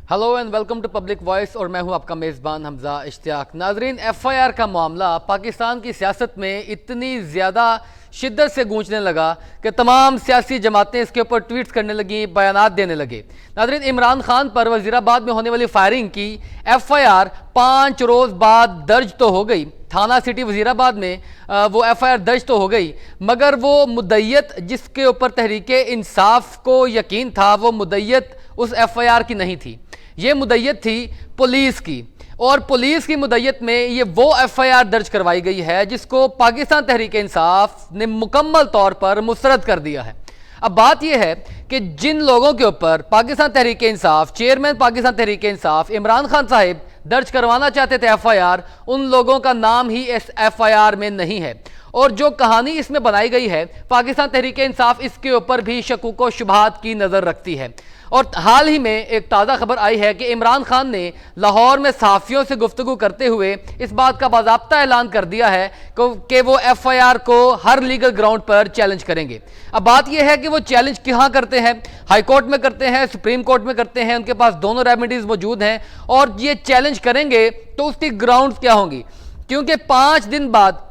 Hello and welcome to Public Voice और मैं हूं आपका मेज़बान हमजा इश्तियाक। नाजरीन, एफआईआर का मामला पाकिस्तान की सियासत में इतनी ज़्यादा शिद्दत से गूंजने लगा कि तमाम सियासी जमातें इसके ऊपर ट्वीट्स करने लगी, बयानात देने लगे। नाजरीन, इमरान खान पर वजीराबाद में होने वाली फायरिंग की एफआईआर 5 रोज़ बाद दर्ज तो हो गई। थाना सिटी वजीराबाद में वो एफआईआर दर्ज तो हो गई, मगर वो मुद्दयत जिसके ऊपर तहरीके इंसाफ को यकीन था, वो मुद्दयत उस एफआईआर की नहीं थी। ये मुद्दयत थी पुलिस की, और पुलिस की मुद्दयत में ये वो एफआईआर दर्ज करवाई गई है जिसको पाकिस्तान तहरीक इंसाफ ने मुकम्मल तौर पर मुस्तरद कर दिया है। अब बात यह है कि जिन लोगों के ऊपर पाकिस्तान तहरीक इंसाफ, चेयरमैन पाकिस्तान तहरीक इंसाफ इमरान खान साहिब दर्ज करवाना चाहते थे एफआईआर, उन लोगों का नाम ही इस एफआईआर में नहीं है। और जो कहानी इसमें बनाई गई है, पाकिस्तान तहरीक इंसाफ इसके ऊपर भी शकूक व शुबहात की नज़र रखती है। और हाल ही में एक ताज़ा खबर आई है कि इमरान खान ने लाहौर में सहाफ़ियों से गुफ्तगू करते हुए इस बात का बाज़ाब्ता ऐलान कर दिया है कि वो एफआईआर को हर लीगल ग्राउंड पर चैलेंज करेंगे। अब बात यह है कि वो चैलेंज कहाँ करते हैं, हाई कोर्ट में करते हैं, सुप्रीम कोर्ट में करते हैं, उनके पास दोनों रेमेडीज मौजूद हैं। और ये चैलेंज करेंगे तो उसकी ग्राउंड्स क्या होंगी, क्योंकि 5 दिन बाद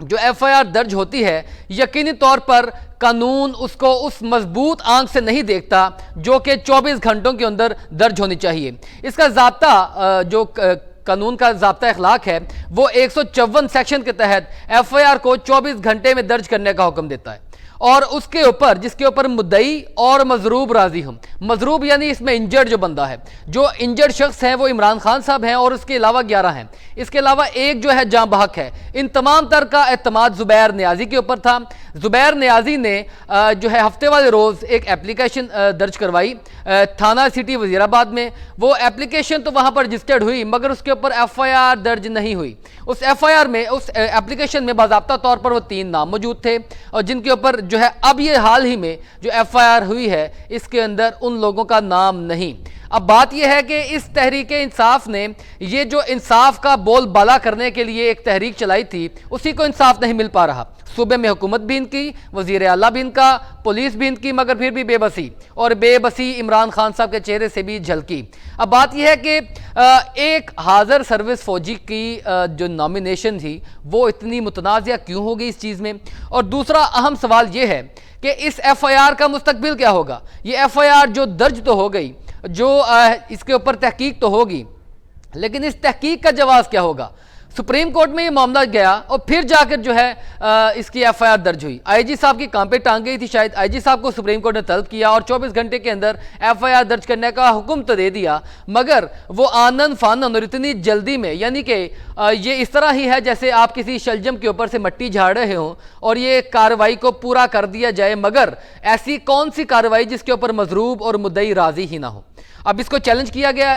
जो एफआईआर दर्ज होती है, यकीनी तौर पर कानून उसको उस मजबूत आंख से नहीं देखता जो कि 24 घंटों के अंदर दर्ज होनी चाहिए। इसका ज़ाब्ता जो कानून का ज़ाब्ता अखलाक है, वो 154 सेक्शन के तहत एफआईआर को 24 घंटे में दर्ज करने का हुक्म देता है। और उसके ऊपर, जिसके ऊपर मुद्दई और मजरूब राजी हों, मजरूब यानी इसमें इंजर्ड जो बंदा है, जो इंजर्ड शख्स है वो इमरान खान साहब हैं, और इसके अलावा 11 हैं। इसके अलावा एक जो है जाँ बहक है। इन तमाम तर का एतमाद ज़ुबैर नियाज़ी के ऊपर था। ज़ुबैर नियाज़ी ने जो है हफ्ते वाले रोज़ एक एप्लीकेशन दर्ज करवाई थाना सिटी वजीराबाद में। वो एप्लीकेशन तो वहाँ पर रजिस्टर्ड हुई, मगर उसके ऊपर एफआईआर दर्ज नहीं हुई। उस एफआईआर में, उस एप्लीकेशन में बाज़ाब्ता तौर पर वो 3 नाम मौजूद थे, और जिनके ऊपर जो है अब ये हाल ही में जो एफआईआर हुई है, इसके अंदर उन लोगों का नाम नहीं। अब बात यह है कि इस तहरीक इंसाफ ने ये जो इंसाफ का बोलबाला करने के लिए एक तहरीक चलाई थी, उसी को इंसाफ नहीं मिल पा रहा। सूबे में हुकूमत भी इनकी, वज़ीर आला भी इनका, पुलिस भी इनकी, मगर फिर भी बेबसी, और बेबसी इमरान खान साहब के चेहरे से भी झलकी। अब बात यह है कि एक हाज़र सर्विस फौजी की जो नॉमिनेशन थी, वो इतनी मुतनाज़िया क्यों हो गई इस चीज़ में। और दूसरा अहम सवाल ये है कि इस एफआईआर का मुस्तकबिल क्या होगा। ये एफआईआर जो दर्ज तो हो गई, जो इसके ऊपर तहकीक तो होगी, लेकिन इस तहकीक का जवाब क्या होगा। सुप्रीम कोर्ट में ये मामला गया और फिर जाकर जो है इसकी एफआईआर दर्ज हुई। आईजी साहब की काम पे टांग गई थी, शायद आईजी साहब को सुप्रीम कोर्ट ने तलब किया और 24 घंटे के अंदर एफआईआर दर्ज करने का हुक्म तो दे दिया, मगर वो आनन फानन और इतनी जल्दी में, यानी कि ये इस तरह ही है जैसे आप किसी शलजम के ऊपर से मट्टी झाड़ रहे हों और ये कार्रवाई को पूरा कर दिया जाए, मगर ऐसी कौन सी कार्रवाई जिसके ऊपर मजरूब और मुद्दई राजी ही ना हो। अब इसको चैलेंज किया गया,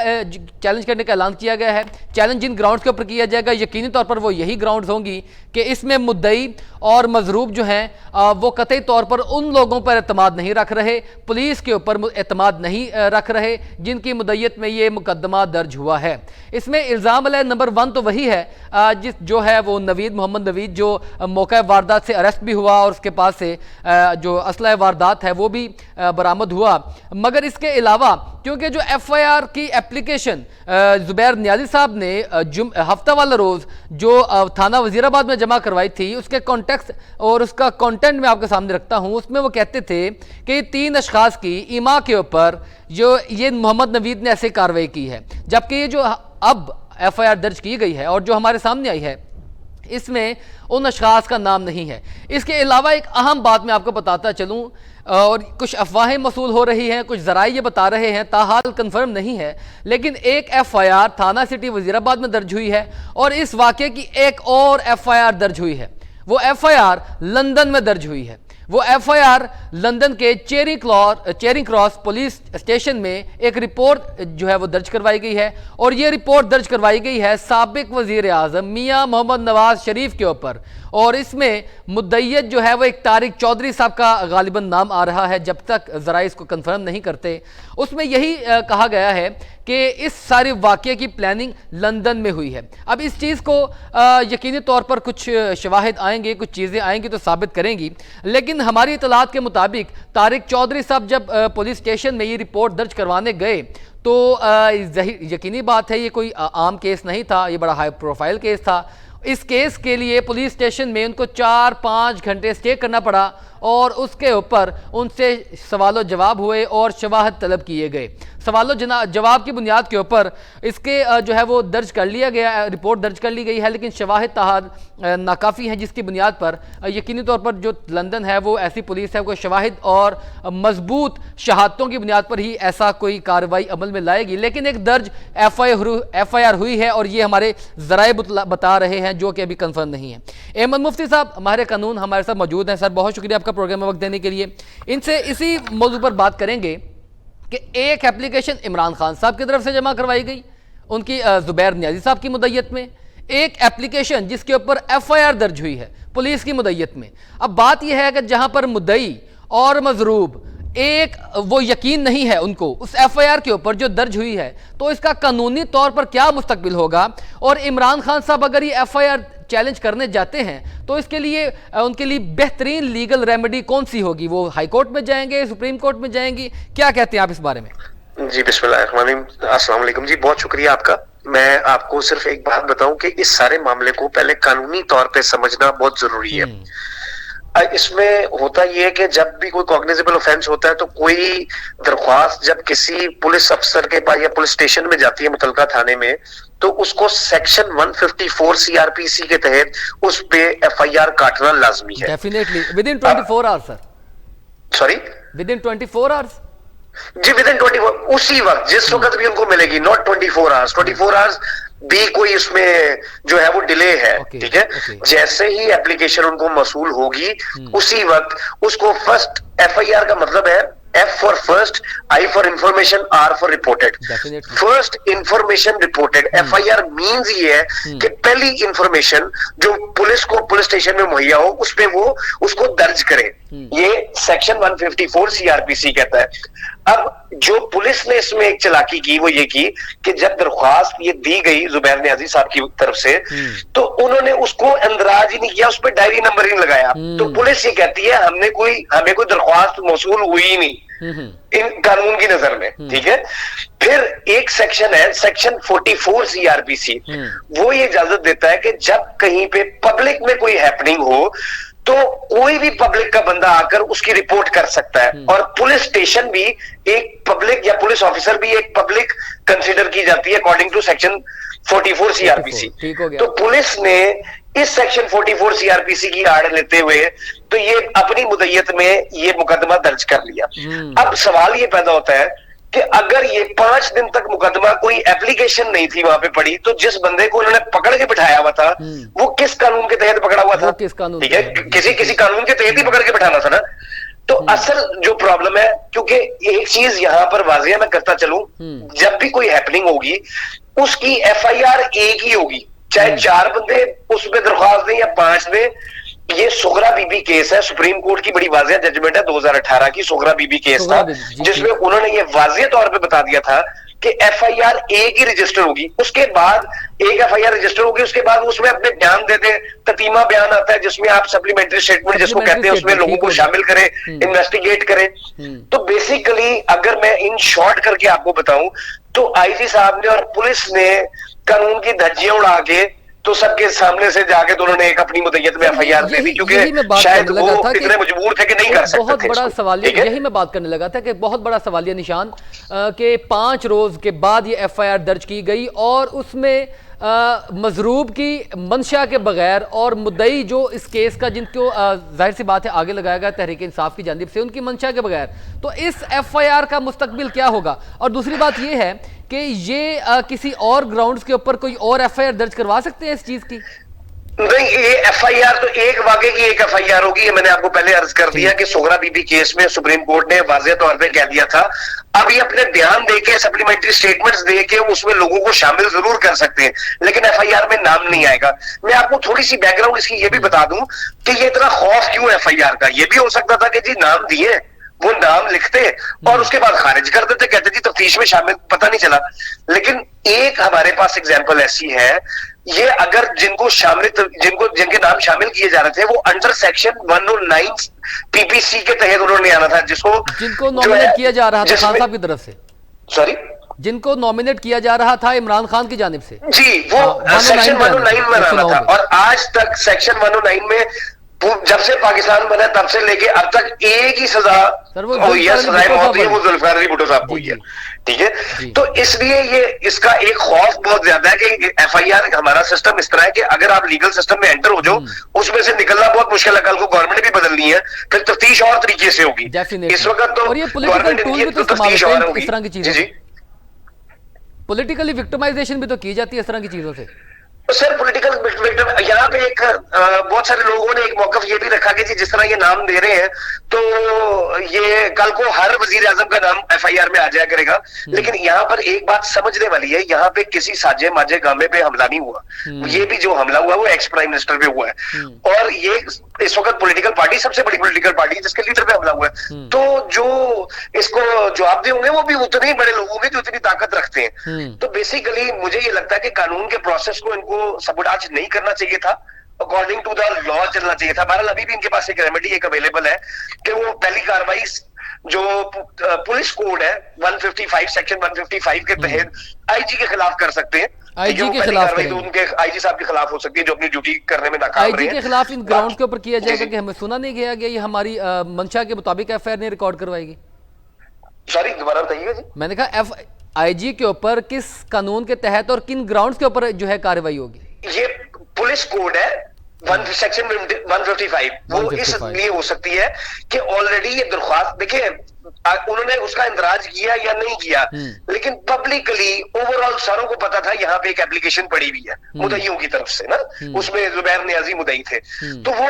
चैलेंज करने का ऐलान किया गया है। चैलेंज जिन ग्राउंड्स के ऊपर किया जाएगा, यकीनी तौर पर वो यही ग्राउंड्स होंगी कि इसमें मुद्दई और मजरूब जो हैं वो कतई तौर पर उन लोगों पर एतमाद नहीं रख रहे, पुलिस के ऊपर एतमाद नहीं रख रहे जिनकी मुद्दयत में ये मुकदमा दर्ज हुआ है। इसमें इल्ज़ाम नंबर 1 तो वही है जो है वो नवीद मोहम्मद नवीद, जो मौका वारदात से अरेस्ट भी हुआ और उसके पास से जो असला वारदात है वो भी बरामद हुआ। मगर इसके अलावा, क्योंकि जो एफआईआर की एप्लीकेशन ज़ुबैर नियाज़ी साहब ने हफ्ता वाला रोज़ जो थाना वजीराबाद में जमा करवाई थी, उसके कॉन्टेक्स्ट और उसका कंटेंट मैं आपके सामने रखता हूं। उसमें वो कहते थे कि 3 अशखास की ईमा के ऊपर जो ये मोहम्मद नवीद ने ऐसे कार्रवाई की है, जबकि ये जो अब एफआईआर दर्ज की गई है और जो हमारे सामने आई है, इसमें उन अशखास का नाम नहीं है। इसके अलावा एक अहम बात मैं आपको बताता चलूँ, और कुछ अफवाहें मसूल हो रही हैं, कुछ ज़राए ये बता रहे हैं, ताहाल कंफर्म नहीं है, लेकिन एक एफआईआर थाना सिटी वजीराबाद में दर्ज हुई है और इस वाक़े की एक और एफआईआर दर्ज हुई है। वो एफआईआर लंदन में दर्ज हुई है। वो एफआईआर लंदन के चेरिंग क्रॉस पुलिस स्टेशन में एक रिपोर्ट जो है वो दर्ज करवाई गई है, और ये रिपोर्ट दर्ज करवाई गई है साबिक वज़ीर आज़म मियाँ मोहम्मद नवाज शरीफ के ऊपर। और इसमें मुद्दयत जो है वो एक तारिक चौधरी साहब का गालिबन नाम आ रहा है, जब तक ज़रा इसको कंफर्म नहीं करते। उसमें यही कहा गया है कि इस सारी वाकये की प्लानिंग लंदन में हुई है। अब इस चीज़ को यकीनी तौर पर कुछ शवाहिद आएंगे, कुछ चीज़ें आएंगी तो साबित करेंगी, लेकिन हमारी इतलात के मुताबिक तारिक चौधरी साहब जब पुलिस स्टेशन में ये रिपोर्ट दर्ज करवाने गए तो यकीनी बात है ये कोई आम केस नहीं था, ये बड़ा हाई प्रोफाइल केस था। इस केस के लिए पुलिस स्टेशन में उनको 4-5 घंटे स्टे करना पड़ा और उसके ऊपर उनसे सवालों जवाब हुए और शवाहद तलब किए गए। सवालों जवाब की बुनियाद के ऊपर इसके जो है वो दर्ज कर लिया गया, रिपोर्ट दर्ज कर ली गई है, लेकिन शवाहिद ताहाद नाकाफ़ी हैं, जिसकी बुनियाद पर यकीनी तौर पर जो लंदन है वो ऐसी पुलिस है, कोई शवाहिद और मजबूत शहादतों की बुनियाद पर ही ऐसा कोई कार्रवाई अमल में लाएगी। लेकिन एक दर्ज FIR हुई है और ये हमारे ज़राए बता रहे हैं, जो कि अभी कन्फर्म नहीं है। अहमद मुफ्ती साहब हमारे कानून हमारे साथ मौजूद हैं। सर बहुत शुक्रिया आपका प्रोग्राम में वक्त देने के लिए। इनसे इसी मौजू पर बात करेंगे कि एक एप्लीकेशन इमरान खान साहब की तरफ से जमा करवाई गई उनकी जुबैर नियाजी साहब की मुद्दत में, एक एप्लीकेशन जिसके ऊपर FIR दर्ज हुई है पुलिस की मुद्दत में। अब बात यह है कि जहां पर मुद्दई और मजरूब एक वो यकीन नहीं है उनको उस FIR के ऊपर जो दर्ज हुई है, तो इसका कानूनी तौर पर क्या मुस्तकबिल होगा। और इमरान खान साहब अगर ये FIR चैलेंज करने जाते हैं तो इसके लिए उनके लिए बेहतरीन लीगल रेमेडी कौन सी होगी? वो हाई कोर्ट में जाएंगे, सुप्रीम कोर्ट में जाएंगी, क्या कहते हैं आप इस बारे में? जी बिस्मिल्लाहिर्रहमानिर्रहीम, अस्सलाम वालेकुम जी, बहुत शुक्रिया आपका। मैं आपको सिर्फ एक बात बताऊं कि इस सारे मामले को पहले कानूनी तौर पे समझना बहुत जरूरी है। इसमें होता यह है कि जब भी कोई कॉग्निजेबल ऑफेंस होता है तो कोई दरख्वास्त जब किसी पुलिस अफसर के पास या पुलिस स्टेशन में जाती है मुतलका थाने में, तो उसको सेक्शन 154 CRPC के तहत उस पे FIR काटना लाजमी है। Definitely within 24 hours sir. Sorry, within 24 hours जी, विदिन 24, उसी वक्त जिस वक्त भी उनको मिलेगी, नॉट 24 आवर्स। 24 आवर्स भी कोई उसमें जो है वो डिले है, ठीक है। जैसे ही एप्लीकेशन उनको मसूल होगी उसी वक्त उसको फर्स्ट FIR का मतलब है F for first, I for information, R for reported. First information reported, FIR means ये है कि पहली इंफॉर्मेशन जो पुलिस को पुलिस स्टेशन में मुहैया हो उस पे वो उसको दर्ज करे। ये सेक्शन 154 CRPC कहता है। अब जो पुलिस ने इसमें एक चालाकी की वो ये की कि जब दरख्वास्त ये दी गई जुबैर नियाजी साहब की तरफ से, तो उन्होंने उसको अंदराज ही नहीं किया, उस पर डायरी नंबर ही लगाया। तो पुलिस ये कहती है हमें कोई दरख्वास्त मौसूल हुई ही नहीं इन कानून की नजर में, ठीक है। फिर एक सेक्शन है सेक्शन 44 CRPC, वो ये इजाजत देता है कि जब कहीं पे पब्लिक में कोई हैपनिंग हो तो कोई भी पब्लिक का बंदा आकर उसकी रिपोर्ट कर सकता है। और पुलिस स्टेशन भी एक पब्लिक या पुलिस ऑफिसर भी एक पब्लिक कंसीडर की जाती है अकॉर्डिंग टू सेक्शन 44 CRPC। तो पुलिस ने इस सेक्शन 44 CRPC की आड़ लेते हुए तो ये अपनी मुद्दत में ये मुकदमा दर्ज कर लिया। अब सवाल ये पैदा होता है कि अगर ये 5 दिन तक मुकदमा कोई एप्लीकेशन नहीं थी वहां पे पड़ी, तो जिस बंदे को उन्होंने पकड़ के बिठाया हुआ था वो किस कानून के तहत पकड़ा हुआ था? ठीक है, किसी कानून के तहत ही पकड़ के बिठाना था ना। तो असल जो प्रॉब्लम है, क्योंकि एक चीज यहां पर वाजिया मैं करता चलूं, जब भी कोई हैपनिंग होगी उसकी FIR एक ही होगी, चाहे 4 बंदे उसमें दरख्वास्त दें या 5 दें। ये सुगरा बीबी केस है, सुप्रीम कोर्ट की बड़ी वाजिया जजमेंट है 2018 की, सुगरा बीबी केस था जिसमें उन्होंने ये वाजिया तौर पे बता दिया था कि FIR एक ही रजिस्टर होगी। उसके बाद एक FIR रजिस्टर होगी, उसके बाद उसमें अपने बयान देते, ततीमा बयान आता है जिसमें आप सप्लीमेंट्री स्टेटमेंट जिसको कहते हैं उसमें लोगों को शामिल करें, इन्वेस्टिगेट करें। तो बेसिकली अगर मैं इन शॉर्ट करके आपको बताऊं तो IG साहब ने और पुलिस ने कानून की धज्जियां उड़ा के तो सबके सामने से जाके तो उन्होंने एक अपनी मुद्दत में FIR दे दी, क्योंकि शायद वो इतने मजबूर थे कि नहीं कर सकते थे। बहुत बड़ा सवालिया, यही मैं बात करने लगा था कि बहुत बड़ा सवालिया निशान के 5 रोज के बाद ये FIR दर्ज की गई और उसमें मजरूब की मंशा के बगैर और मुद्दई जो इस केस का जिनको जाहिर सी बात है आगे लगाया गया तहरीक इंसाफ की जानिब से, उनकी मंशा के बगैर, तो इस FIR का मुस्तकबिल क्या होगा? और दूसरी बात यह है कि ये किसी और ग्राउंड्स के ऊपर कोई और FIR दर्ज करवा सकते हैं इस चीज की? नहीं, ये FIR तो एक वाक़े की एक FIR होगी। ये मैंने आपको पहले अर्ज कर दिया कि सुगरा बीबी केस में सुप्रीम कोर्ट ने वाज़ेह तौर पे कह दिया था। अब ये अपने बयान देके सप्लीमेंट्री स्टेटमेंट्स देके उसमें लोगों को शामिल जरूर कर सकते हैं, लेकिन FIR में नाम नहीं आएगा। मैं आपको थोड़ी सी बैकग्राउंड इसकी ये भी बता दूं कि ये इतना खौफ क्यों FIR का। ये भी हो सकता था कि जी नाम दिए वो नाम लिखते और उसके बाद खारिज कर देते, कहते जी तफ्तीश में शामिल, पता नहीं चला। लेकिन एक हमारे पास एग्जांपल ऐसी है, ये अगर जिनके नाम शामिल किए जा रहे थे वो अंडर सेक्शन 109 पीपीसी के तहत उन्होंने आना था, जिनको नॉमिनेट किया जा रहा था खान साहब की तरफ से, सॉरी जिनको नॉमिनेट किया जा रहा था इमरान खान की जानिब से, जी वो सेक्शन 109 में आना था। और आज तक सेक्शन 109 में जब से पाकिस्तान बना तब से लेके अब तक एक ही सजा हुई है, सजाए मौत हुई है, वो जुल्फिकार अली भुट्टो साहब को हुई है। ठीक है, तो इसलिए ये इसका एक खौफ बहुत ज्यादा है कि एफआईआर, हमारा सिस्टम इस तरह है कि अगर आप लीगल सिस्टम में एंटर हो जाओ उसमें से निकलना बहुत मुश्किल है। कल को गवर्नमेंट भी बदलनी है, फिर तफ्तीश और तरीके से होगी। इस वक्त तो तफ्तीश और होगी। जी, पॉलिटिकली विक्टिमाइजेशन भी तो की जाती है इस तरह की चीजों से। तो सर पॉलिटिकल विक्टिम, यहाँ पे एक बहुत सारे लोगों ने एक मौकफ ये भी रखा कि जी जिस तरह ये नाम दे रहे हैं तो ये कल को हर वजीर आजम का नाम एफआईआर में आ जाया करेगा। लेकिन यहाँ पर एक बात समझने वाली है, यहाँ पे किसी साजे माजे गामे पे हमला नहीं हुआ। ये भी जो हमला हुआ वो एक्स प्राइम मिनिस्टर पे हुआ है, और ये इस वक्त पॉलिटिकल पार्टी, सबसे बड़ी पॉलिटिकल पार्टी है जिसके लीडर पे हमला हुआ है। तो जो इसको जवाब दे होंगे वो भी उतने ही बड़े लोग होंगे जो इतनी ताकत रखते हैं। तो बेसिकली मुझे ये लगता है कि कानून के प्रोसेस को इनको सबुटाज नहीं करना चाहिए था, अकॉर्डिंग टू द लॉ चलना चाहिए था। बहरहाल अभी भी इनके पास एक रेमेडी एक अवेलेबल है कि वो पहली कार्रवाई जो पुलिस कोड है 155 सेक्शन 155 के तहत आईजी के खिलाफ कर सकते हैं। आईजी के खिलाफ तो उनके आईजी साहब के खिलाफ हो सकती है जो अपनी ड्यूटी करने में नाकाम रहे हैं। आईजी के खिलाफ इन ग्राउंड के ऊपर किया जाएगा कि हमें सुना नहीं गया ये हमारी मंशा के मुताबिक एफआईआर नहीं रिकॉर्ड करवाएगी। सॉरी दोबारा बताइएगा जी। मैंने कहा आईजी के ऊपर किस कानून के तहत और किन ग्राउंड्स के ऊपर जो है कार्रवाई होगी? ये पुलिस कोड है सेक्शन 155, वो इसलिए हो सकती है कि ऑलरेडी ये दरख्वास्त, देखिए उन्होंने उसका इंतराज किया या नहीं किया, लेकिन पब्लिकली ओवरऑल सारों को पता था यहाँ पे एक एप्लीकेशन पड़ी हुई है मुद्दईयों की तरफ से ना, उसमें जुबैर नियाजी मुद्दई थे। तो वो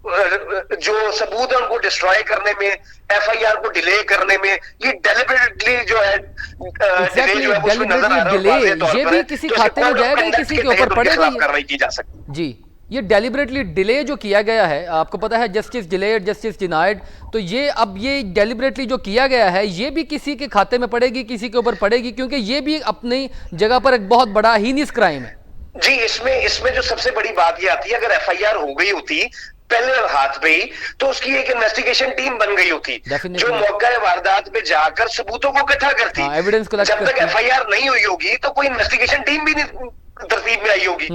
जो सबूत है उनको डिस्ट्रॉय करने में, एफआईआर को डिले करने में, ये डेलिबरेटली जो है डिले जो है उसमें नजर आ रहा है। ये भी किसी खाते में जाएगा, किसी के ऊपर पड़ेगा, कार्रवाई की जा सकती जी। ये डेलिबरेटली डिले जो किया गया है, आपको पता है जस्टिस डिलेड जस्टिस डिनाइड, तो ये अब ये डेलिबरेटली जो किया गया है ये भी किसी के खाते में पड़ेगी, किसी के ऊपर पड़ेगी, क्योंकि ये भी अपनी जगह पर एक बहुत बड़ा हीनियस क्राइम है। जी, इसमें जो सबसे बड़ी बात ये आती है, अगर एफआईआर हो गई होती पहले हाथ पे ही तो उसकी एक इन्वेस्टिगेशन टीम बन गई होती जो मौका वारदात पे जाकर सबूतों को इकट्ठा करती। एविडेंस जब तक एफआईआर नहीं हुई होगी तो कोई इन्वेस्टिगेशन टीम भी नहीं तरतीब में आई होगी।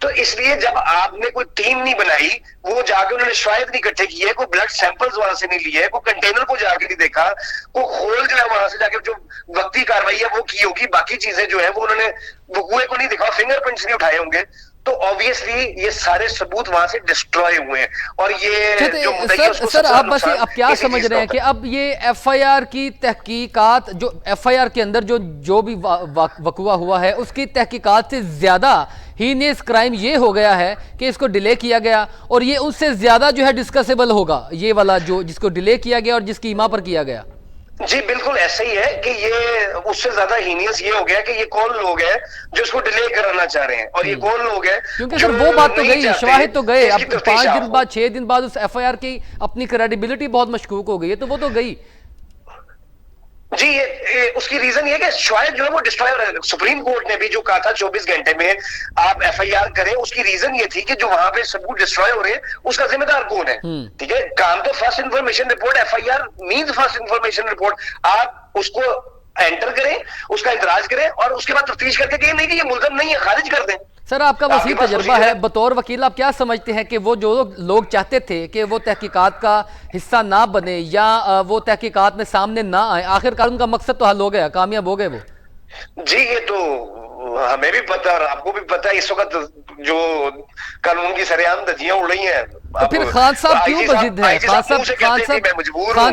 तो इसलिए जब आपने कोई टीम नहीं बनाई, वो जाके उन्होंने शायद नहीं इकट्ठे किए, कोई ब्लड सैंपल्स वहां से नहीं लिए, कोई कंटेनर को जाके नहीं देखा, कोई खोल जो है वहां से जाके जो वक्ती कार्रवाई है वो की होगी, बाकी चीजें जो है वो उन्होंने वकूए को नहीं दिखा, फिंगरप्रिंट्स नहीं उठाए होंगे, तो ऑब्वियसली ये सारे सबूत वहां से डिस्ट्रॉय हुए हैं। और ये जो सर आप बस अब क्या समझ रहे हैं कि अब ये एफआईआर की तहकीकात, जो एफआईआर के अंदर जो भी वकूआ हुआ है उसकी तहकीकात से ज्यादा हीनियस क्राइम ये हो गया है कि इसको डिले किया गया, और ये उससे ज्यादा जो है डिस्कसेबल होगा, ये वाला जो जिसको डिले किया गया और जिसकी ईमा पर किया गया। जी बिल्कुल ऐसा ही है कि ये उससे ज्यादा हीनियस ये हो गया कि ये कौन लोग हैं जो इसको डिले कराना चाह रहे हैं, और ये कौन लोग हैं, क्योंकि सर वो बात तो गई, शवाहिद तो गए, अब 5 दिन बाद 6 दिन बाद उस एफआईआर की अपनी क्रेडिबिलिटी बहुत मशकूक हो गई है, तो वो तो गई। जी उसकी रीजन ये कि शायद जो है वो डिस्ट्रॉय, सुप्रीम कोर्ट ने भी जो कहा था 24 घंटे में आप एफआईआर करें, उसकी रीजन ये थी कि जो वहां पे सबूत डिस्ट्रॉय हो रहे हैं उसका जिम्मेदार कौन है। ठीक है, काम तो first information report, FIR means first information report, आप उसको एंटर करें, उसका इंतराज करें और उसके बाद तफ्तीश करके कहें नहीं कि ये मुल्ज़म नहीं है, खारिज कर दें। सर आपका वसी तजर्बा है बतौर वकील, आप क्या समझते हैं कि वो जो लोग चाहते थे कि वो तहकीकात का हिस्सा ना बने या वो तहकीकात में सामने ना आए, आखिरकार उनका मकसद तो हल हो गया, कामयाब हो गए वो? जी ये तो हमें भी पता और आपको भी पता है, इस वक्त जो कानून की सरेआम धज्जियां उड़ रही हैं, तो फिर खान साहब क्यों बजिद है? खान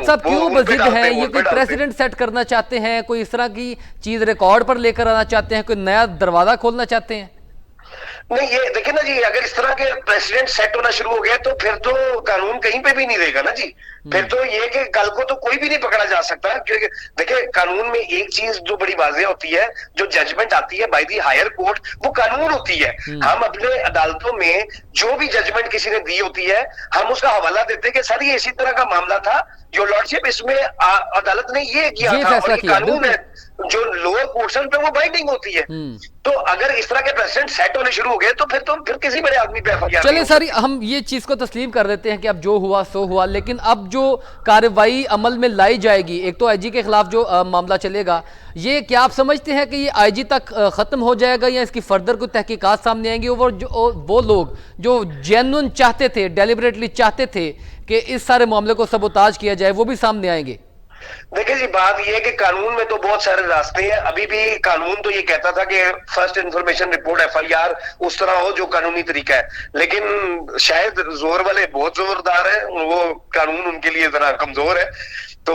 साहब क्यों बजिद है? ये कोई प्रेसिडेंट सेट करना चाहते हैं, कोई इस तरह की चीज रिकॉर्ड पर लेकर आना चाहते हैं, कोई नया दरवाजा खोलना चाहते हैं? नहीं, ये देखिए ना जी, अगर इस तरह के प्रेसिडेंट सेट होना शुरू हो गया तो फिर तो कानून कहीं पे भी नहीं रहेगा ना जी। फिर तो ये कि कल को तो कोई भी नहीं पकड़ा जा सकता, क्योंकि देखिए कानून में एक चीज जो बड़ी वाज़ेह होती है, जो जजमेंट आती है बाय दी हायर कोर्ट, वो कानून होती है। हम अपने अदालतों में जो भी जजमेंट किसी ने दी होती है, हम उसका हवाला देते हैं कि सर ये इसी तरह का मामला था, जो लॉर्डशिप इसमें अदालत ने ये किया था, और ये कानून है जो लोअर पोर्शन पे वो बाइंडिंग होती है। तो अगर इस तरह के प्रेसिडेंट सेट होने शुरू हो गए तो फिर किसी बड़े आदमी पे एफआईआर। चलिए सर, हम ये चीज को तस्लीम कर देते हैं कि अब जो हुआ सो हुआ, लेकिन अब जो कार्रवाई अमल में लाई जाएगी, एक तो आईजी के खिलाफ जो मामला चलेगा, ये क्या आप समझते हैं कि ये आईजी तक खत्म हो जाएगा या इसकी फर्दर कोई तहकीकात सामने आएंगी? वो लोग जो जेन्युइन चाहते थे, डेलिबरेटली चाहते थे कि इस सारे मामले को सबोताज किया जाए, वो भी सामने आएंगे? देखिए जी, बात यह है कि कानून में तो बहुत सारे रास्ते हैं। अभी भी कानून तो ये कहता था कि फर्स्ट इंफॉर्मेशन रिपोर्ट एफआईआर उस तरह हो जो कानूनी तरीका है, लेकिन शायद जोर वाले बहुत जोरदार है, वो कानून उनके लिए जरा कमजोर है, तो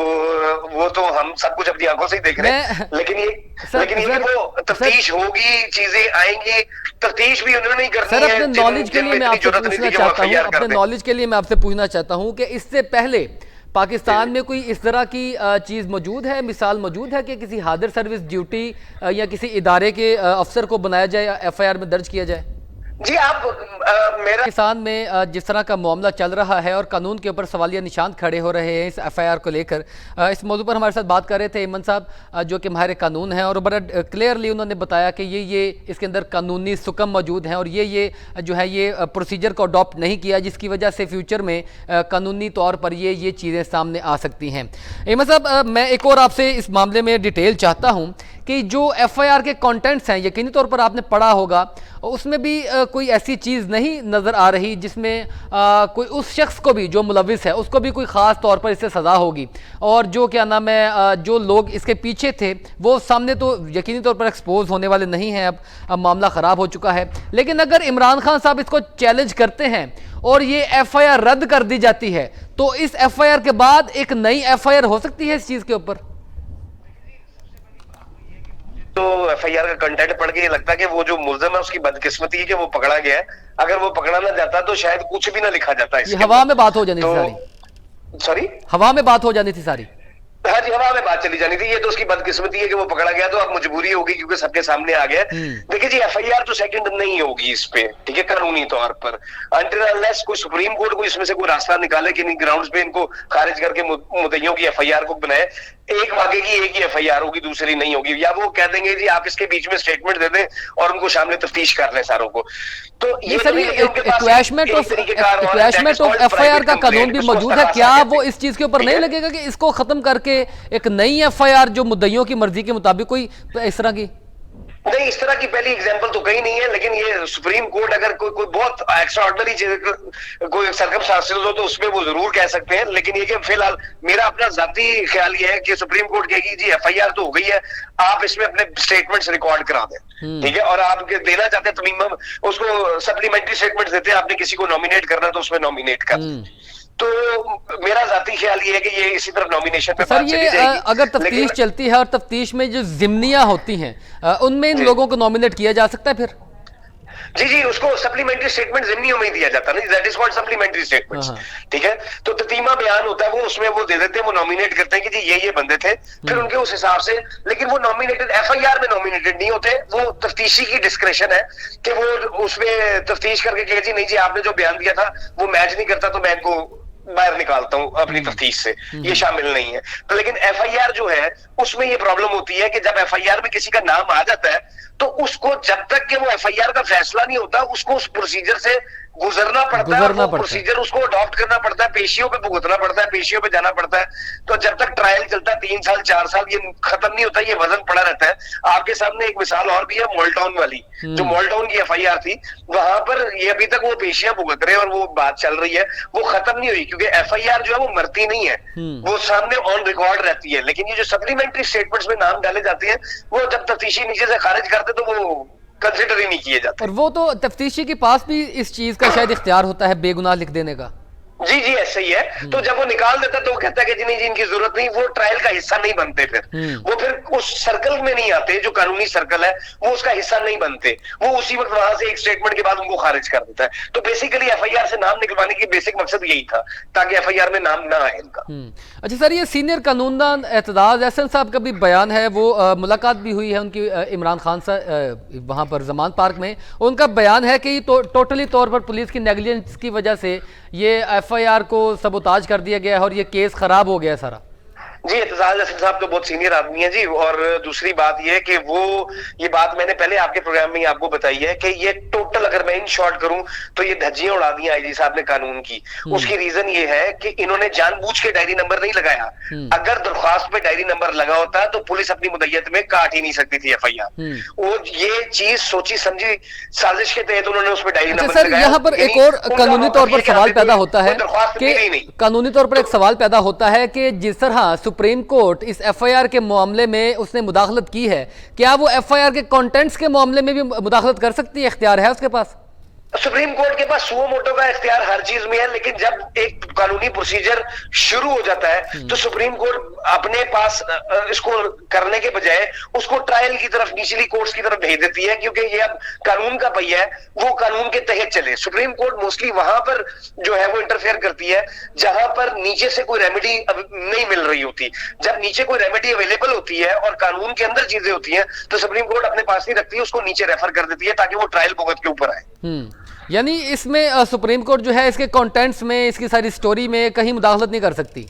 वो तो हम सब कुछ अपनी आंखों से ही देख रहे हैं। लेकिन ये वो तफ्तीश होगी, चीजें आएंगी, तफ्तीश भी उन्होंने नहीं करनी है। सर, अपने नॉलेज के लिए मैं आपसे पूछना चाहता हूँ, अपने नॉलेज के लिए मैं आपसे पूछना चाहता हूँ कि इससे पहले पाकिस्तान में कोई इस तरह की चीज़ मौजूद है, मिसाल मौजूद है कि किसी हादर सर्विस ड्यूटी या किसी इदारे के अफसर को बनाया जाए या एफआईआर में दर्ज किया जाए? जी, आप मेरा पाकिस्तान में जिस तरह का मामला चल रहा है और कानून के ऊपर सवालिया निशान खड़े हो रहे हैं इस एफआईआर को लेकर, इस मौजू पर हमारे साथ बात कर रहे थे इमन साहब, जो कि माहिर कानून हैं, और बड़ा क्लियरली उन्होंने बताया कि ये इसके अंदर कानूनी सुकम मौजूद हैं और ये जो है ये प्रोसीजर को अडॉप्ट नहीं किया, जिसकी वजह से फ्यूचर में कानूनी तौर पर ये चीज़ें सामने आ सकती हैं। इमन साहब, मैं एक और आपसे इस मामले में डिटेल चाहता हूँ कि जो एफआईआर के कंटेंट्स हैं, यकीनी तौर पर आपने पढ़ा होगा, उसमें भी कोई ऐसी चीज़ नहीं नज़र आ रही जिसमें कोई उस शख्स को भी जो मुलविस है उसको भी कोई ख़ास तौर पर इससे सज़ा होगी, और जो क्या नाम है जो लोग इसके पीछे थे वो सामने तो यकीनी तौर पर एक्सपोज होने वाले नहीं हैं। अब मामला ख़राब हो चुका है, लेकिन अगर इमरान खान साहब इसको चैलेंज करते हैं और ये एफआईआर रद्द कर दी जाती है, तो इस एफआईआर के बाद एक नई एफआईआर हो सकती है इस चीज़ के ऊपर? तो एफआईआर का कंटेंट पढ़ के ये लगता है कि वो जो मुल्जिम है उसकी बदकिस्मती है कि वो पकड़ा गया है। अगर वो पकड़ा ना जाता तो शायद कुछ भी ना लिखा जाता। ये हवा में बात हो जानी थी सारी। सॉरी, हवा में बात हो जानी थी सारी। हाँ जी, हवा में बात चली जानी थी। ये तो उसकी बदकिस्मती है कि वो पकड़ा गया, तो अब मजबूरी होगी क्योंकि सबके सामने आ गया। देखिए जी, एफआईआर तो सेकंड नहीं होगी इस पे, ठीक है, कानूनी तौर पर, अनटिल अनलेस कोई सुप्रीम कोर्ट को इसमें से कोई रास्ता निकाले कि इन ग्राउंड्स पे इनको खारिज करके मुद्दइयों की एफआईआर को बनाए। एक वाकई की एक ही एफआईआर होगी, दूसरी नहीं होगी, या वो कह देंगे जी आप इसके बीच में स्टेटमेंट दे दें और उनको शामिल तफ्तीश कर लें सारों को। तो ये सर, इक्वैशमेंट ऑफ एफआईआर का कानून भी मौजूद है क्या? वो इस चीज के ऊपर नहीं लगेगा कि इसको खत्म करके एक नई एफआईआर जो मुद्दइयों की मर्जी के मुताबिक कोई इस तरह की? नहीं, इस तरह की पहली एग्जांपल तो कहीं नहीं है, लेकिन ये सुप्रीम कोर्ट अगर कोई बहुत एक्स्ट्राऑर्डिनरी कोई सर्कमस्टांसेस हो तो उसमें वो जरूर कह सकते हैं। लेकिन ये कि फिलहाल मेरा अपना जाती ख्याल ये है कि सुप्रीम कोर्ट कहेगी जी एफआईआर तो हो गई है, आप इसमें अपने स्टेटमेंट्स रिकॉर्ड करा दें, ठीक है, और आप देना चाहते हैं तो मिनिमम उसको सप्लीमेंट्री स्टेटमेंट देते हैं, आपने किसी को नॉमिनेट करना तो उसमें नॉमिनेट कर। तो मेरा जाती ख्याल ये है कि ये इसी तरह नॉमिनेशन पे सर, ये अगर तफ्तीश चलती है और तफ्तीश में जो जिम्नियां होती हैं उनमें इन लोगों को नॉमिनेट किया जा सकता है फिर? जी, उसको सप्लीमेंट्री स्टेटमेंट जिम्नियों में ही दिया जाता है ना, that is called supplementary statements, ठीक है। तो ततीमा बयान होता है, वो उसमें वो दे देते हैं, वो नॉमिनेट करते हैं कि जी ये बंदे थे, फिर उनके उस हिसाब से, लेकिन वो नॉमिनेटेड एफआईआर में नॉमिनेटेड नहीं होते, वो तफ्तीशी की डिस्क्रेशन है कि वो उसमें तफ्तीश करके कहे जी नहीं जी आपने जो बयान दिया था वो मैच नहीं करता तो मैं इनको बाहर निकालता हूं अपनी तफ्तीश से, ये शामिल नहीं है। तो लेकिन एफआईआर जो है उसमें ये प्रॉब्लम होती है कि जब एफआईआर में किसी का नाम आ जाता है तो उसको जब तक कि वो एफआईआर का फैसला नहीं होता उसको उस प्रोसीजर से गुजरना पड़ता है, वो प्रोसीजर उसको अडॉप्ट करना पड़ता है, पेशियों पे भुगतना पड़ता है, पेशियों पे जाना पड़ता है। तो जब तक ट्रायल चलता है 3 साल 4 साल, ये खत्म नहीं होता, ये वजन पड़ा रहता है। आपके सामने एक मिसाल और भी है, मॉल्टाउन वाली, जो मॉल्टाउन की एफआईआर थी, वहां पर ये अभी तक वो पेशियां भुगत रहे हैं और वो बात चल रही है, वो खत्म नहीं हुई, क्योंकि एफआईआर जो है वो मरती नहीं है, वो सामने ऑन रिकॉर्ड रहती है। लेकिन ये जो सप्लीमेंट्री स्टेटमेंट्स में नाम डाले जाते हैं वो जब तफ्तीशी नीचे से खारिज करते तो वो कंसिडर ही नहीं किए जाते। और वो तो तफ्तीशी के पास भी इस चीज का शायद इख्तियार होता है बेगुनाह लिख देने का। जी जी ऐसे ही है। तो जब वो निकाल देता तो वो कहता है कि जी नहीं जी इनकी जरूरत नहीं, वो ट्रायल का हिस्सा नहीं बनते, वो फिर उस सर्कल में नहीं आते जो कानूनी सर्कल है, वो उसका हिस्सा नहीं बनते, वो उसी वक्त वहां से एक स्टेटमेंट के बाद उनको खारिज कर देता है। तो बेसिकली एफआईआर से नाम निकलवाने की बेसिक मकसद यही था ताकि एफआईआर में नाम ना आए इनका। अच्छा सर, ये सीनियर कानूनदान एतजाज एहसन साहब का भी बयान है, वो मुलाकात भी हुई है उनकी इमरान खान से वहाँ पर जमान पार्क में। उनका बयान है कि टोटली तौर पर पुलिस की नेग्लिजेंस की वजह से ये एफआईआर को सबोताज कर दिया गया है और ये केस खराब हो गया है सारा। जी एतजाज एहसन साहब तो बहुत सीनियर आदमी है जी। और दूसरी बात ये कि वो ये बात मैंने पहले आपके प्रोग्राम में ही आपको बताई है कि ये टोटल अगर मैं इन शॉर्ट करूं तो ये धज्जियां उड़ा दी आईजी साहब ने कानून की। उसकी रीजन ये है कि इन्होंने जानबूझ के डायरी नंबर नहीं लगाया। अगर दरख्वास्त पे डायरी नंबर लगा होता तो पुलिस अपनी मुद्दत में काट ही नहीं सकती थी एफआईआर। वो ये चीज सोची समझी साजिश के तहत उन्होंने उसमें डायरी नंबर सर लगाया। यहाँ पर एक और कानूनी तौर पर सवाल पैदा होता है कि कानूनी तौर पर एक सवाल पैदा होता है कि जिस तरह सुप्रीम कोर्ट इस एफआईआर के मामले में उसने मुदाखलत की है, क्या वो एफआईआर के कंटेंट्स के मामले में भी मुदाखलत कर सकती है? इख्तियार है उसके पास? सुप्रीम कोर्ट के पास सुओ मोटो का इख्तियार हर चीज में है, लेकिन जब एक कानूनी प्रोसीजर शुरू हो जाता है तो सुप्रीम कोर्ट अपने पास इसको करने के बजाय उसको ट्रायल की तरफ, निचली कोर्ट्स की तरफ भेज देती है, क्योंकि ये अब कानून का पहिया है, वो कानून के तहत चले। सुप्रीम कोर्ट मोस्टली वहां पर जो है वो इंटरफेयर करती है जहां पर नीचे से कोई रेमेडी नहीं मिल रही होती। जब नीचे कोई रेमेडी अवेलेबल होती है और कानून के अंदर चीजें होती हैं तो सुप्रीम कोर्ट अपने पास नहीं रखती है, उसको नीचे रेफर कर देती है ताकि वो ट्रायल भुगत के ऊपर आए। यानी इसमें सुप्रीम कोर्ट जो है इसके कंटेंट्स में, इसकी सारी स्टोरी में कहीं मुदाखलत नहीं कर सकती?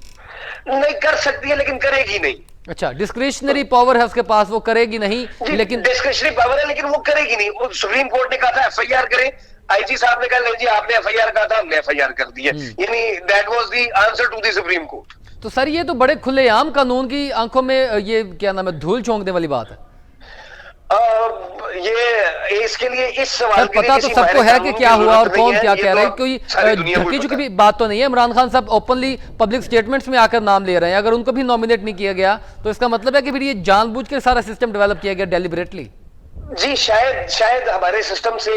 नहीं कर सकती है लेकिन करेगी नहीं। अच्छा, डिस्क्रिशनरी पावर है उसके पास, वो करेगी नहीं, लेकिन डिस्क्रिशनरी पावर है लेकिन वो करेगी नहीं। वो सुप्रीम कोर्ट ने कहा था एफआईआर करें, आईजी साहब ने कहा जी आपने एफआईआर कहा था, हमने एफआईआर कर दी है, यानी that was the answer to the Supreme Court. तो सर ये तो बड़े खुलेआम कानून की आंखों में ये क्या नाम है, धूल झोंकने वाली बात है। ये इसके लिए इस सवाल के पता लिए तो सबको है कि क्या हुआ और कौन क्या कह रहा है, कोई ढकी चुकी बात तो नहीं है। इमरान खान साहब ओपनली पब्लिक स्टेटमेंट्स में आकर नाम ले रहे हैं, अगर उनको भी नॉमिनेट नहीं किया गया तो इसका मतलब है कि फिर ये जानबूझ के सारा सिस्टम डेवलप किया गया डेलिबरेटली। जी शायद हमारे सिस्टम से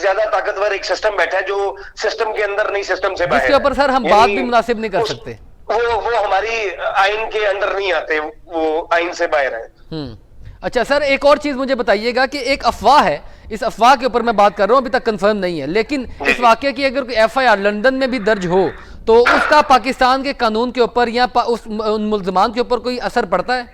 ज्यादा ताकतवर एक सिस्टम बैठा है जो सिस्टम के अंदर नहीं सिस्टम से बाहर, जिसके ऊपर सर हम बात भी मुनासिब नहीं कर सकते। वो हमारी आइन के अंदर नहीं आते, वो आइन से बाहर है। अच्छा सर, एक और चीज मुझे बताइएगा कि एक अफवाह है, इस अफवाह के ऊपर मैं बात कर रहा हूं, अभी तक कंफर्म नहीं है, लेकिन इस वाकये की अगर कोई एफआईआर लंदन में भी दर्ज हो तो उसका पाकिस्तान के कानून के ऊपर या उन मुल्जमान के ऊपर कोई असर पड़ता है?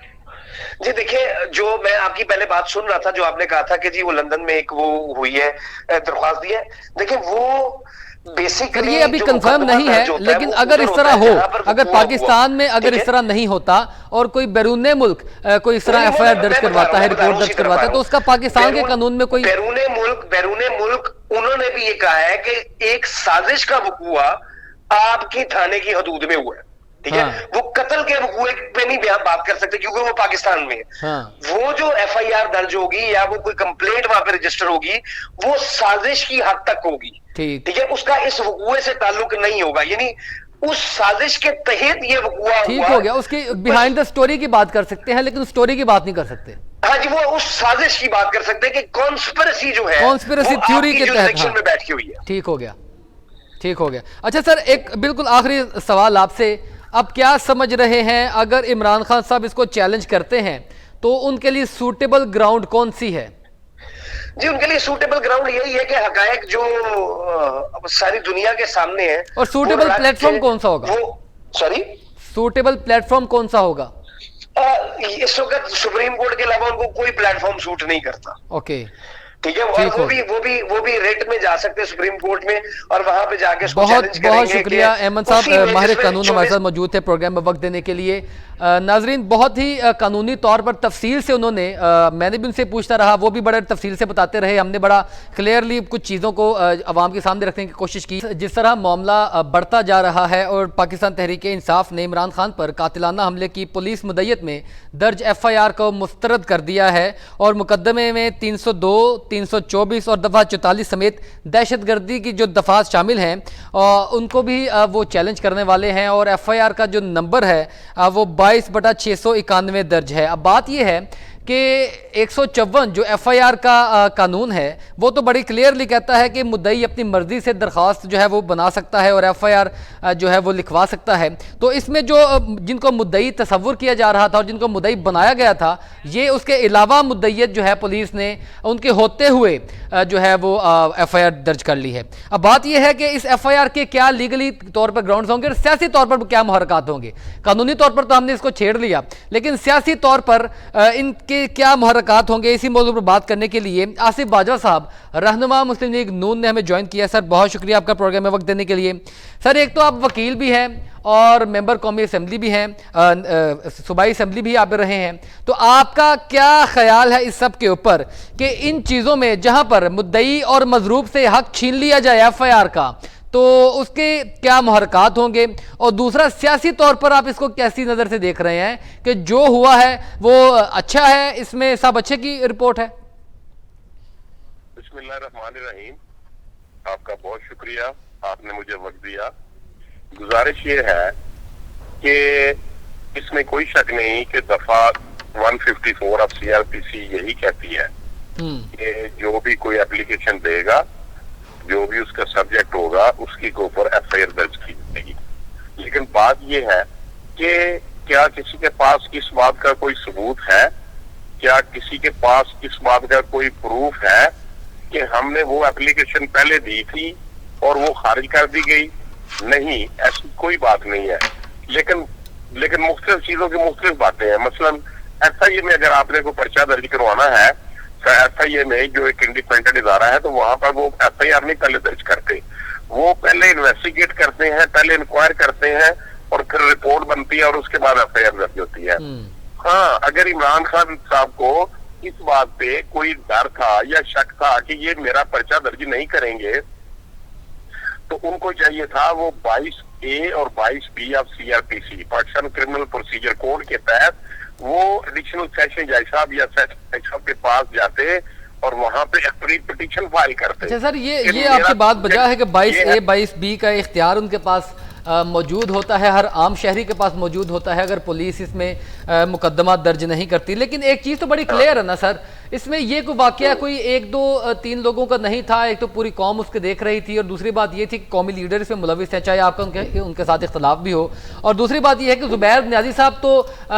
जी देखिए, जो मैं आपकी पहले बात सुन रहा था, जो आपने कहा था कि जी वो लंदन में एक वो हुई है, दरख्वास्त दी है, देखिए वो बेसिकली ये अभी कंफर्म नहीं है, लेकिन अगर इस तरह हो, अगर पाकिस्तान में अगर इस तरह नहीं होता और कोई बैरून मुल्क कोई इस तरह एफआईआर दर्ज करवाता है, रिपोर्ट दर्ज करवाता है, तो उसका पाकिस्तान के कानून में कोई बैरून मुल्क उन्होंने भी ये कहा है कि एक साजिश का वकूआ आपकी थाने की हदूद में हुआ है, ठीक है। वो कत्ल के वकूए पे नहीं बात कर सकते क्योंकि वो पाकिस्तान में है। वो जो एफआईआर दर्ज होगी या वो कोई कंप्लेंट वहां पे रजिस्टर होगी वो साजिश की हद तक होगी, ठीक है, उसका इस वकूए से ताल्लुक नहीं होगा, यानी उस साजिश के तहत ये वकूआ ठीक हो गया। उसकी बिहाइंड द स्टोरी की बात कर सकते हैं लेकिन स्टोरी की बात नहीं कर सकते। हाँ जी, वो उस साजिश की बात कर सकते हैं कि कॉन्स्पिरेसी जो है, कॉन्स्पिरेसी थ्योरी के तहत में बैठी हुई है। ठीक हो गया, ठीक हो गया। अच्छा सर, एक बिल्कुल आखिरी सवाल आपसे, अब क्या समझ रहे हैं अगर इमरान खान साहब इसको चैलेंज करते हैं तो उनके लिए सूटेबल ग्राउंड कौन सी है? जी उनके लिए सूटेबल ग्राउंड यही है कि हकायक जो सारी दुनिया के सामने है। और सूटेबल प्लेटफॉर्म कौन सा होगा? सॉरी, सूटेबल प्लेटफॉर्म कौन सा होगा? इस वक्त सुप्रीम कोर्ट के अलावा उनको कोई प्लेटफॉर्म सूट नहीं करता। ओके, ठीक है, और वो भी रेट में जा सकते हैं सुप्रीम कोर्ट में और वहां पे जाके बहुत शुक्रिया अहमद साहब, माहिर कानून हमारे साथ मौजूद थे प्रोग्राम में वक्त देने के लिए। नाजरीन, बहुत ही कानूनी तौर पर तफसील से उन्होंने, मैंने भी उनसे पूछता रहा, वो भी बड़े तफसील से बताते रहे, हमने बड़ा क्लियरली कुछ चीज़ों को अवाम के सामने रखने की कोशिश की। जिस तरह मामला बढ़ता जा रहा है और पाकिस्तान तहरीक इंसाफ ने इमरान खान पर कातिलाना हमले की पुलिस मुद्दत में दर्ज एफआईआर को मुस्तरद कर दिया है और मुकदमे में 302, 324 और दफ़ा 44 समेत दहशतगर्दी की जो दफ़ात शामिल हैं उनको भी वो चैलेंज करने वाले हैं और एफआईआर का जो नंबर है वो 22/691 दर्ज है। अब बात यह है कि 154 जो एफआईआर का कानून है वो तो बड़ी क्लियरली कहता है कि मुद्दई अपनी मर्जी से दरख्वास्त जो है वो बना सकता है और एफआईआर जो है वो लिखवा सकता है। तो इसमें जो जिनको मुद्दई तस्वुर किया जा रहा था और जिनको मुद्दई बनाया गया था, ये उसके अलावा मुद्दईयत जो है पुलिस ने उनके होते हुए जो है वो एफआईआर दर्ज कर ली है। अब बात यह है कि इस एफआईआर के क्या लीगली तौर पर ग्राउंड्स होंगे और सियासी तौर पर क्या मुहरकात होंगे। कानूनी तौर पर तो हमने इसको छेड़ लिया, लेकिन सियासी तौर पर इनके क्या मुहरकात होंगे, इसी मौजूद पर बात करने के लिए आसिफ बाजवा साहब, रहनुमा मुस्लिम लीग नून ने हमें ज्वाइन किया। सर बहुत शुक्रिया आपका प्रोग्राम में वक्त देने के लिए। सर एक तो आप वकील भी हैं और मेंबर कौमी असम्बली भी हैं, सूबाई असम्बली भी आप रहे हैं, तो आपका क्या ख्याल है इस सब के ऊपर कि इन चीज़ों में जहां पर मुद्दई और मजरूब से हक छीन लिया जाए एफआईआर का, तो उसके क्या मुहरकात होंगे, और दूसरा सियासी तौर पर आप इसको कैसी नज़र से देख रहे हैं कि जो हुआ है वो अच्छा है, इसमें सब अच्छे की रिपोर्ट है? बिस्मिल्लाहिर्रहमानिर्रहीम, आपका बहुत शुक्रिया, आपने मुझे वक्त दिया। गुजारिश ये है कि इसमें कोई शक नहीं कि दफा 154 ऑफ सीआरपीसी यही कहती है कि जो भी कोई एप्लीकेशन देगा, जो भी उसका सब्जेक्ट होगा, उसके ऊपर एफआईआर दर्ज की जाएगी। लेकिन बात यह है कि क्या किसी के पास इस बात का कोई सबूत है, क्या किसी के पास इस बात का कोई प्रूफ है कि हमने वो एप्लीकेशन पहले दी थी और वो खारिज कर दी गई? नहीं, ऐसी कोई बात नहीं है। लेकिन मुख्तलिफ चीजों की मुख्तलिफ बातें हैं। मसलन एफआईए में अगर आपने को पर्चा दर्ज करवाना है, एफआईए में जो एक इंडिपेंडेंट इदारा है, तो वहां पर वो एफआईआर नहीं पहले दर्ज करते, वो पहले इन्वेस्टिगेट करते हैं, पहले इंक्वायर करते हैं और फिर रिपोर्ट बनती है और उसके बाद एफआईआर दर्ज होती है। हाँ, अगर इमरान खान साहब को इस बात पे कोई डर था या शक था कि ये मेरा पर्चा दर्ज नहीं करेंगे, तो उनको चाहिए था वो 22A और 22B of CrPC, Pakistan criminal procedure code के तहत वो एडिशनल सेशन जज साहब या सेशन साहब के पास जाते और वहां पे एक पिटीशन फाइल करते। अच्छा सर, ये आपकी बात बजा है कि 22A 22B का इख्तियार उनके पास मौजूद होता है, हर आम शहरी के पास मौजूद होता है अगर पुलिस इसमें मुकदमा दर्ज नहीं करती। लेकिन एक चीज़ तो बड़ी क्लियर है ना सर, इसमें ये कोई वाकया कोई 1 2 3 लोगों का नहीं था, एक तो पूरी कौम उसके देख रही थी और दूसरी बात ये थी कि कौमी लीडर इसमें मुलविस है, चाहे आपका उनके साथ इख्तलाफ भी हो। और दूसरी बात ये है कि जुबैर नियाजी साहब तो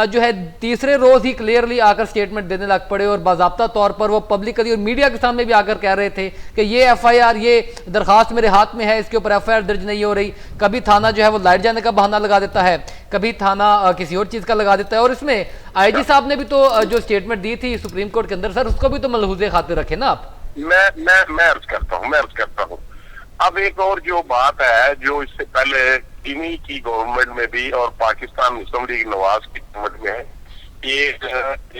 जो है तीसरे रोज़ ही क्लियरली आकर स्टेटमेंट देने लग पड़े और बाज़ाब्ता तौर पर वो पब्लिकली और मीडिया के सामने भी आकर कह रहे थे कि ये एफआईआर, ये दरख्वास्त मेरे हाथ में है, इसके ऊपर एफआईआर दर्ज नहीं हो रही। कभी थाना जो है वो लाइट जाने का बहाना लगा देता है, कभी थाना किसी और चीज़ का लगा देता है। और इसमें आईजी साहब ने भी तो जो स्टेटमेंट दी थी सुप्रीम कोर्ट के अंदर, सर उसको भी तो मलहूज़े खातिर रखे ना आप। मैं अर्ज करता हूँ। अब एक और जो बात है, जो इससे पहले इन्हीं की गवर्नमेंट में भी और पाकिस्तान मुस्लिम लीग नवाज की गवर्नमेंट में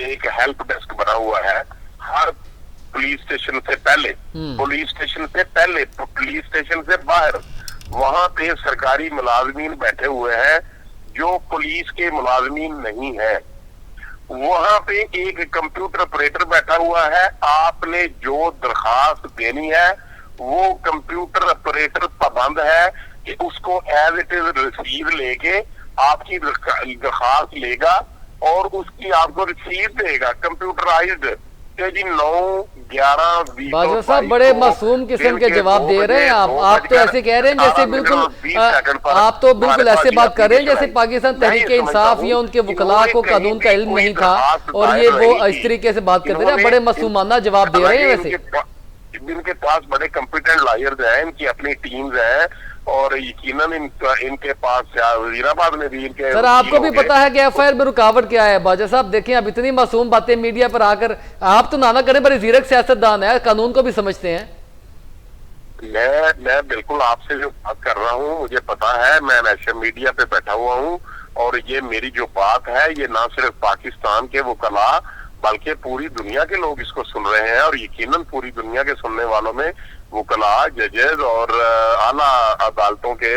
एक हेल्प डेस्क बना हुआ है हर पुलिस स्टेशन से पहले, पुलिस स्टेशन से पहले, पुलिस स्टेशन से बाहर, वहां पे सरकारी मुलाजमीन बैठे हुए हैं जो पुलिस के मुलाजमीन नहीं है। वहां पे एक कंप्यूटर ऑपरेटर बैठा हुआ है, आपने जो दरखास्त देनी है वो कंप्यूटर ऑपरेटर पाबंद है कि उसको एज इट इज रिसीव लेके आपकी दरखास्त लेगा और उसकी आपको रिसीव देगा कंप्यूटराइज्ड। जी 9-11-20 बाजवा साहब बड़े मासूम किस्म के जवाब दे रहे हैं आप तो ऐसे कह रहे हैं जैसे बिल्कुल आप तो बिल्कुल ऐसे बात कर रहे हैं जैसे पाकिस्तान तहरीक इंसाफ या उनके वकला को कानून का इल्म नहीं था और ये वो इस तरीके से बात कर रहे हैं। बड़े मासूमाना जवाब दे रहे हैं। वैसे इनके पास बड़े कॉम्पिटेंट लॉयर्स हैं, इनकी अपनी टीम्स हैं और यकीनन इनके पास वजीराबाद में भी इनके। सर आपको भी पता है कि एफआईआर में रुकावट क्या है। बाजा साहब देखें, अब इतनी मासूम बातें मीडिया पर आकर आप तो ना करें, बड़े जीरक सियासतदान है, कानून को भी समझते हैं। मैं बिल्कुल आपसे जो बात कर रहा हूँ मुझे पता है, मैं नेशनल मीडिया पे बैठा हुआ हूँ और ये मेरी जो बात है ये ना सिर्फ पाकिस्तान के वकला बल्कि पूरी दुनिया के लोग इसको सुन रहे हैं और यकीनन पूरी दुनिया के सुनने वालों में वकला, जजेस और आला अदालतों के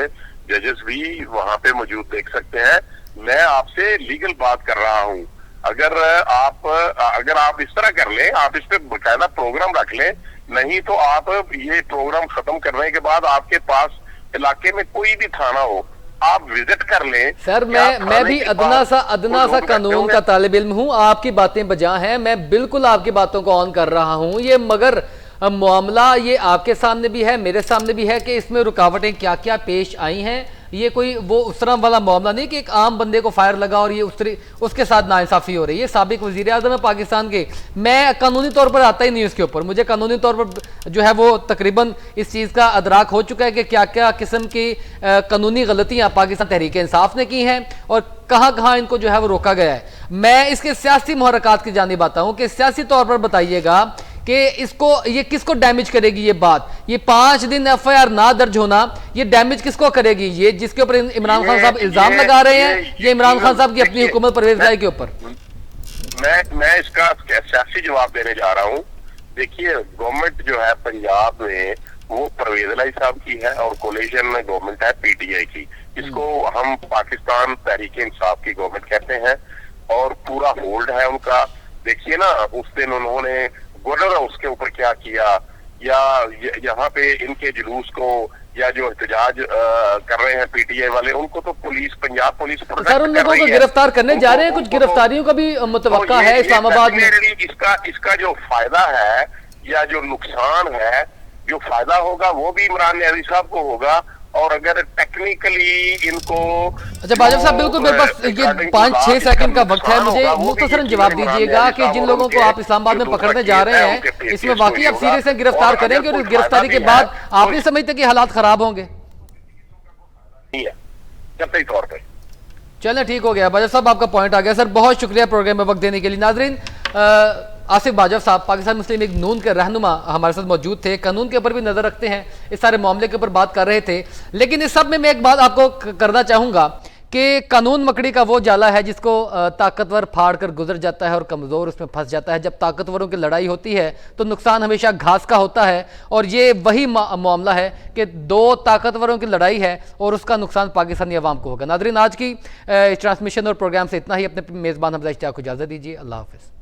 जजेस भी वहां पे मौजूद देख सकते हैं। मैं आपसे लीगल बात कर रहा हूँ। अगर आप इस तरह कर लें, आप इस पे बकायदा प्रोग्राम रख लें, नहीं तो आप ये प्रोग्राम खत्म करने के बाद आपके पास इलाके में कोई भी थाना हो, आप विजिट कर लें। सर मैं भी अदना सा कानून का तालिब इल्म हूं, आपकी बातें बजा हैं, मैं बिल्कुल आपकी बातों को ऑन कर रहा हूं। ये मगर मामला ये आपके सामने भी है, मेरे सामने भी है कि इसमें रुकावटें क्या क्या पेश आई हैं। ये कोई वो उस तरह वाला मामला नहीं कि एक आम बंदे को फायर लगा और ये उसके साथ नाइंसाफी हो रही है। ये साबिक वजीर आज़म है पाकिस्तान के, मैं कानूनी तौर पर आता ही नहीं उसके ऊपर, मुझे कानूनी तौर पर जो है वो तकरीबन इस चीज़ का अदराक हो चुका है कि क्या क्या किस्म की कानूनी गलतियाँ पाकिस्तान तहरीक इंसाफ ने की हैं और कहाँ कहाँ इनको जो है वो रोका गया है। मैं इसके सियासी मुहर्रकात की जानिब आता हूँ कि सियासी तौर पर बताइएगा कि ये किसको डैमेज करेगी ये बात, ये 5 दिन एफआईआर ना दर्ज होना ये डैमेज किसको करेगी? ये जिसके ऊपर इमरान खान साहब इल्जाम लगा रहे हैं, ये इमरान खान साहब की अपनी हुकूमत परवेज इलाही के ऊपर। मैं इसका सियासी जवाब देने जा रहा हूँ। देखिए, गवर्नमेंट जो है पंजाब में वो परवेज इलाही साहब की है और कोलिशन में गवर्नमेंट है पीटीआई की, जिसको हम पाकिस्तान तहरीक इंसाफ की गवर्नमेंट कहते हैं और पूरा होल्ड है उनका। देखिए ना, उस दिन उन्होंने गवर्नर उसके ऊपर क्या किया, या यहाँ पे इनके जुलूस को या जो एहतजाज कर रहे हैं पीटीआई वाले, उनको तो पुलिस, पंजाब पुलिस सर उन लोगों को गिरफ्तार करने जा रहे हैं, कुछ गिरफ्तारियों का भी मुतवक्का है इस्लामाबाद में। इसका जो फायदा है या जो नुकसान है, जो फायदा होगा वो भी इमरान न्याजी साहब को होगा। और अगर टेक्निकली इनको अच्छा बाजवा साहब, बिल्कुल मेरे पास ये 5-6 सेकंड का वक्त है, मुझे मुख्तसरन जवाब दीजिएगा कि जिन लोगों को आप इस्लामाबाद में पकड़ने जा रहे हैं इसमें वाकई आप सीरियस से गिरफ्तार करेंगे और इस गिरफ्तारी के बाद आप नहीं समझते कि हालात खराब होंगे? तौर पर चलें, ठीक हो गया बाजवा साहब, आपका पॉइंट आ गया। सर बहुत शुक्रिया प्रोग्राम में वक्त देने के लिए। नाजरीन, आसिफ बाजवा साहब पाकिस्तान मुस्लिम लीग नून के रहनुमा हमारे साथ मौजूद थे, कानून के ऊपर भी नजर रखते हैं, इस सारे मामले के ऊपर बात कर रहे थे। लेकिन इस सब में मैं एक बात आपको करना चाहूँगा कि कानून मकड़ी का वो जाला है जिसको ताकतवर फाड़ कर गुजर जाता है और कमज़ोर उसमें फंस जाता है। जब ताकतवरों की लड़ाई होती है तो नुकसान हमेशा घास का होता है और ये वही मामला है कि 2 ताकतवरों की लड़ाई है और उसका नुकसान पाकिस्तानी अवाम को होगा। नाज़रीन, आज की ट्रांसमिशन और प्रोग्राम से इतना ही। अपने मेज़बान हमजा इश्तियाक को इजाज़त दीजिए। अल्लाह हाफ़िज़।